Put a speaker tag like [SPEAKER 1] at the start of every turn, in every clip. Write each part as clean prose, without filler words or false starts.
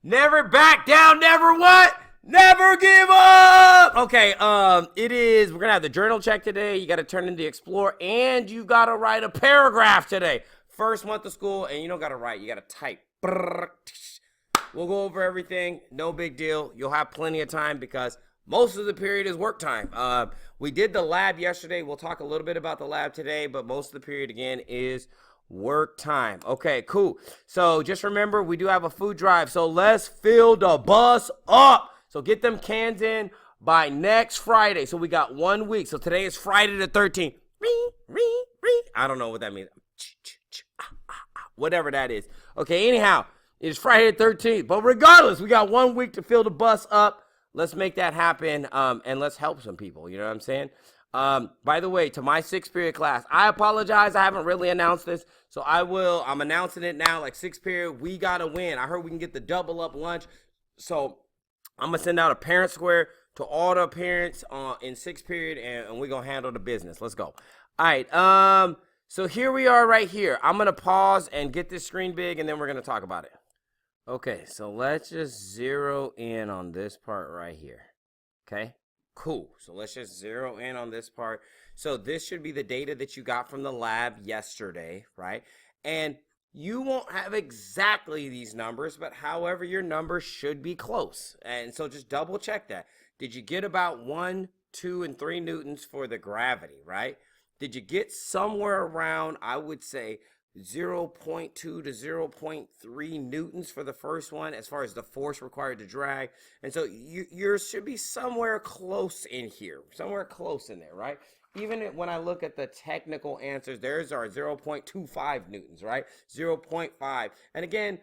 [SPEAKER 1] Never back down, never what? Never give up. Okay, we're gonna have the journal check today. You gotta turn in the Explore, and you gotta write a paragraph today. First month of school, and you don't gotta write, you gotta type. We'll go over everything, no big deal. You'll have plenty of time because most of the period is work time. We did the lab yesterday. We'll talk a little bit about the lab today, but most of the period, again, is work time. Okay, cool. So just remember, we do have a food drive. So let's fill the bus up. So get them cans in by next Friday. So we got 1 week. So today is Friday the 13th. I don't know what that means. Whatever that is. Okay, anyhow, it's Friday the 13th. But regardless, we got 1 week to fill the bus up. Let's make that happen, and let's help some people. You know what I'm saying? By the way, to my 6th period class, I apologize. I haven't really announced this, so I'm announcing it now. Like 6th period, we got to win. I heard we can get the double up lunch. So I'm going to send out a parent square to all the parents in 6th period, and we're going to handle the business. Let's go. All right. So here we are right here. I'm going to pause and get this screen big, and then we're going to talk about it. Okay, so let's just zero in on this part right here. Okay, cool. So let's just zero in on this part. So this should be the data that you got from the lab yesterday, right? And you won't have exactly these numbers, but however, your numbers should be close. And so just double check that. Did you get about 1, 2, and 3 newtons for the gravity, right? Did you get somewhere around, I would say, 0.2 to 0.3 newtons for the first one as far as the force required to drag? And so you should be somewhere close in here, somewhere close in there, right? Even when I look at the technical answers, there's our 0.25 newtons, right? 0.5. And again,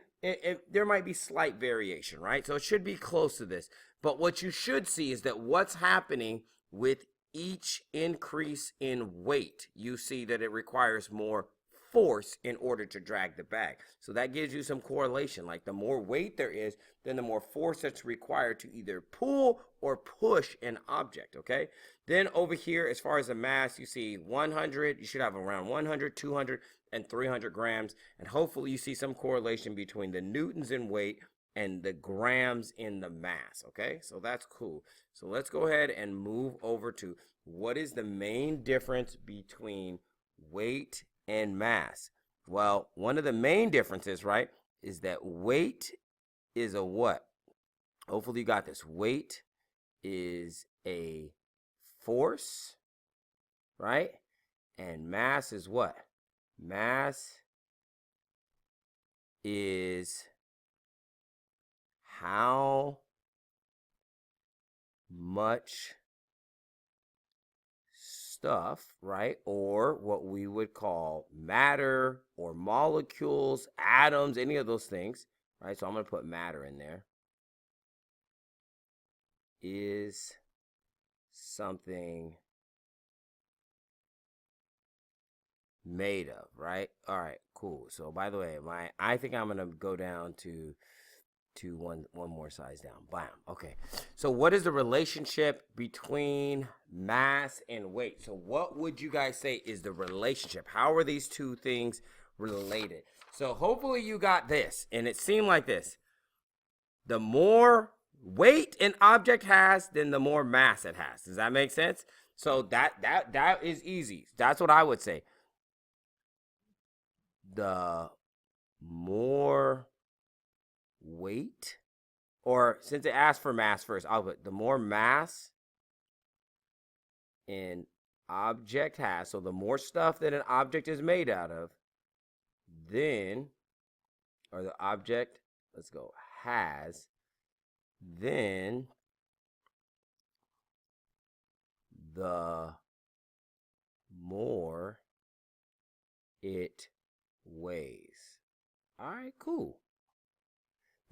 [SPEAKER 1] there might be slight variation, right? So it should be close to this. But what you should see is that what's happening with each increase in weight, you see that it requires more force in order to drag the bag. So that gives you some correlation. Like the more weight there is, then the more force that's required to either pull or push an object, okay? Then over here, as far as the mass, you see 100, you should have around 100, 200, and 300 grams. And hopefully you see some correlation between the newtons in weight and the grams in the mass, okay? So that's cool. So let's go ahead and move over to what is the main difference between weight and mass. Well, one of the main differences, right, is that weight is a what? Hopefully you got this. Weight is a force, right? And mass is what? Mass is how much stuff, right? Or what we would call matter or molecules, atoms, any of those things, right? So I'm going to put matter in there. Is something made of, right? All right, cool. So by the way, I think I'm going to go down to one more size down. Bam. Okay. So what is the relationship between mass and weight? So what would you guys say is the relationship? How are these two things related? So hopefully you got this, and it seemed like this. The more weight an object has, then the more mass it has. Does that make sense? So that is easy. That's what I would say. The more weight, or since it asked for mass first, I'll put the more mass an object has, so the more stuff that an object is made out of, then, or the object, let's go, has, then the more it weighs. All right, cool.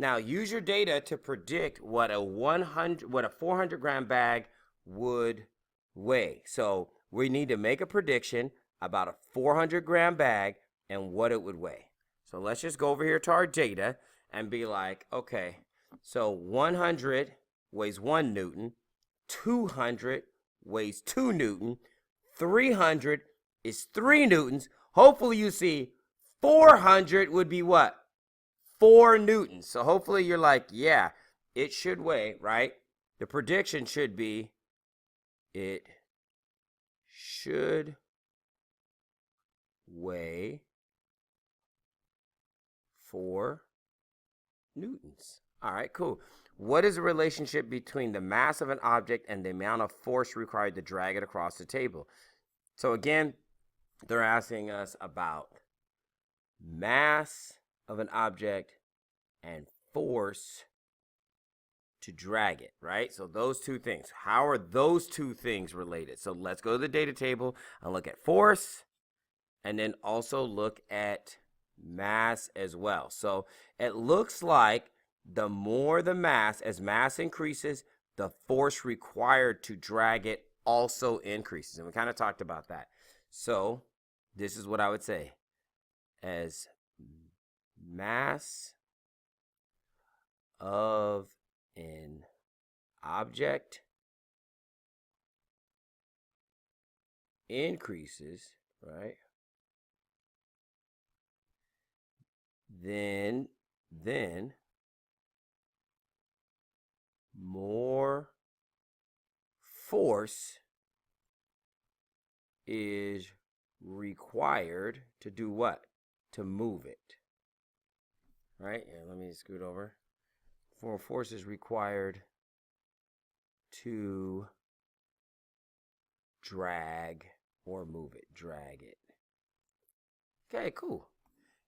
[SPEAKER 1] Now use your data to predict what a 400 gram bag would weigh. So we need to make a prediction about a 400 gram bag and what it would weigh. So let's just go over here to our data and be like, okay, so 100 weighs 1 Newton, 200 weighs 2 Newton, 300 is 3 Newtons. Hopefully you see 400 would be what? 4 newtons. So hopefully you're like, yeah, it should weigh, right? The prediction should be, it should weigh 4 newtons. All right, cool. What is the relationship between the mass of an object and the amount of force required to drag it across the table? So again, they're asking us about mass of an object and force to drag it, right? So those two things. How are those two things related? So let's go to the data table and look at force, and then also look at mass as well. So it looks like the more the mass, as mass increases, the force required to drag it also increases. And we kind of talked about that. So this is what I would say. As mass of an object increases, right? Then more force is required to do what? To move it. Right? Here, let me scoot over. More force is required to drag or move it. Drag it. Okay, cool.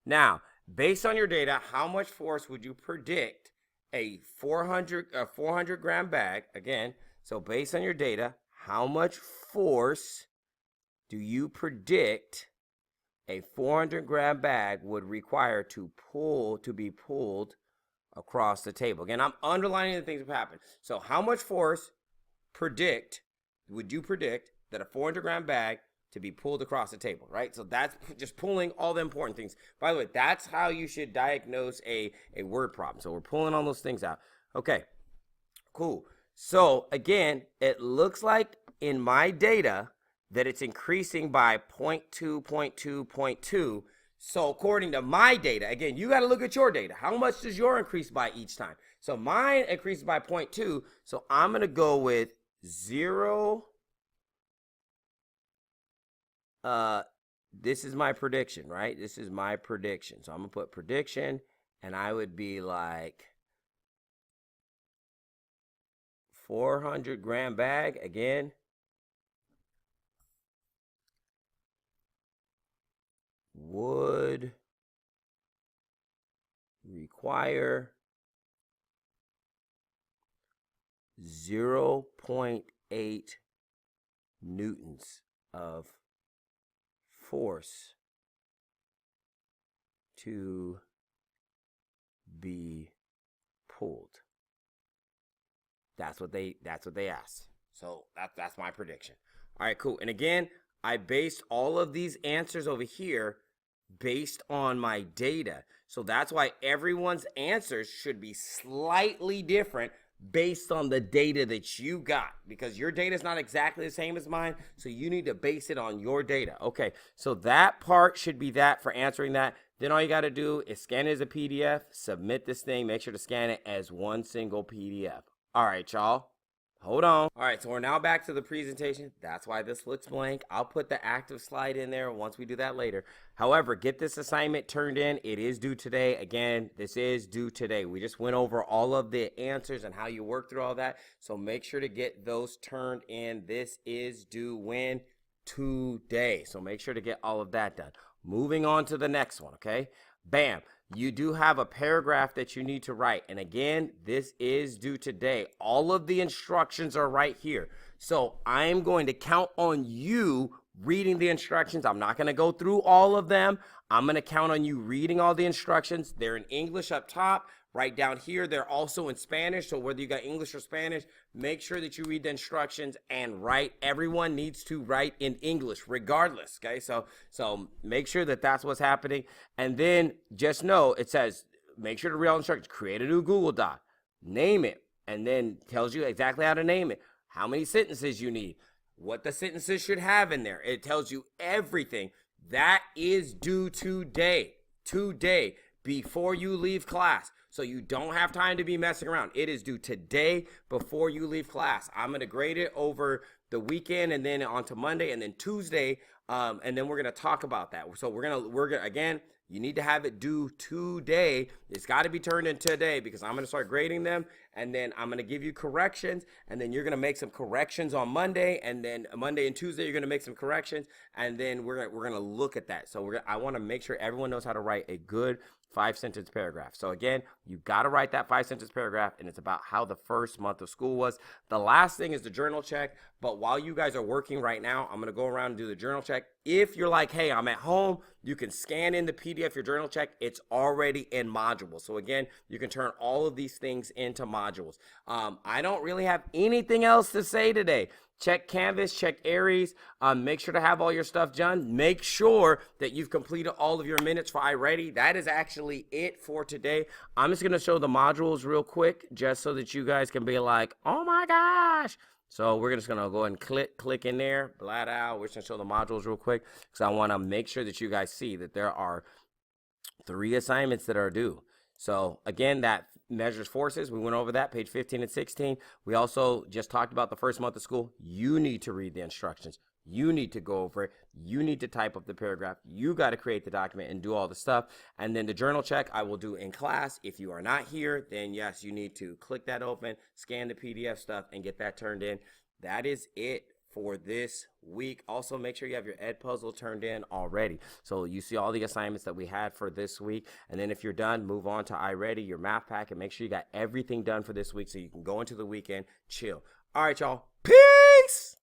[SPEAKER 1] Now, based on your data, how much force would you predict a 400 gram bag? Again, so based on your data, how much force do you predict a 400 gram bag would require to be pulled across the table? Again, I'm underlining the things that happen. So how much force would you predict that a 400 gram bag to be pulled across the table, right? So that's just pulling all the important things. By the way, that's how you should diagnose a word problem. So we're pulling all those things out. Okay, cool. So again, it looks like in my data that it's increasing by 0.2, 0.2, 0.2. So according to my data, again, you got to look at your data. How much does your increase by each time? So mine increases by 0.2. So I'm going to go with 0. This is my prediction, right? This is my prediction. So I'm going to put prediction, and I would be like 400 gram bag again. Would require 0.8 newtons of force to be pulled. That's what they asked. So that's my prediction. All right, cool. And again, I based all of these answers over here based on my data. So that's why everyone's answers should be slightly different based on the data that you got, because your data is not exactly the same as mine. So you need to base it on your data. Okay, so that part should be that for answering that. Then all you got to do is scan it as a PDF, submit this thing, make sure to scan it as one single PDF. All right, y'all. Hold on. All right, so we're now back to the presentation. That's why this looks blank. I'll put the active slide in there once we do that later. However, get this assignment turned in. It is due today. Again, this is due today. We just went over all of the answers and how you work through all that. So make sure to get those turned in. This is due when? Today. So make sure to get all of that done. Moving on to the next one, okay? Bam. You do have a paragraph that you need to write. And again, this is due today. All of the instructions are right here. So I'm going to count on you reading the instructions. I'm not going to go through all of them. I'm going to count on you reading all the instructions. They're in English up top. Right down here, they're also in Spanish. So whether you got English or Spanish, make sure that you read the instructions and write. Everyone needs to write in English regardless, okay? So make sure that that's what's happening. And then just know it says, make sure to read all instructions. Create a new Google Doc. Name it. And then tells you exactly how to name it. How many sentences you need. What the sentences should have in there. It tells you everything. That is due today. Today. before you leave class. So you don't have time to be messing around. It is due today before you leave class. I'm going to grade it over the weekend and then onto Monday and then Tuesday. And then we're going to talk about that. So we're going to, again, you need to have it due today. It's got to be turned in today because I'm going to start grading them. And then I'm going to give you corrections. And then you're going to make some corrections on Monday. And then Monday and Tuesday, you're going to make some corrections. And then we're going to look at that. So I want to make sure everyone knows how to write a good 5-sentence paragraph. So again, you got to write that 5-sentence paragraph, and it's about how the first month of school was. The last thing is the journal check, but while you guys are working right now, I'm going to go around and do the journal check. If you're like, hey, I'm at home, you can scan in the PDF your journal check. It's already in modules. So again, you can turn all of these things into modules. I don't really have anything else to say today. Check Canvas, check Aries, make sure to have all your stuff done. Make sure that you've completed all of your minutes for iReady. That is actually it for today. I'm just going to show the modules real quick just so that you guys can be like, oh my gosh. So we're just going to go ahead and click in there, blat out. We're just going to show the modules real quick because I want to make sure that you guys see that there are 3 assignments that are due. So again, that measures forces. We went over that, page 15 and 16. We also just talked about the first month of school. You need to read the instructions. You need to go over it. You need to type up the paragraph. You got to create the document and do all the stuff. And then the journal check I will do in class. If you are not here, then yes, you need to click that open, scan the PDF stuff, and get that turned in. That is it for this week. Also, make sure you have your Ed puzzle turned in already. So you see all the assignments that we had for this week. And then if you're done, move on to iReady, your math pack, and make sure you got everything done for this week so you can go into the weekend, chill. All right, y'all. Peace!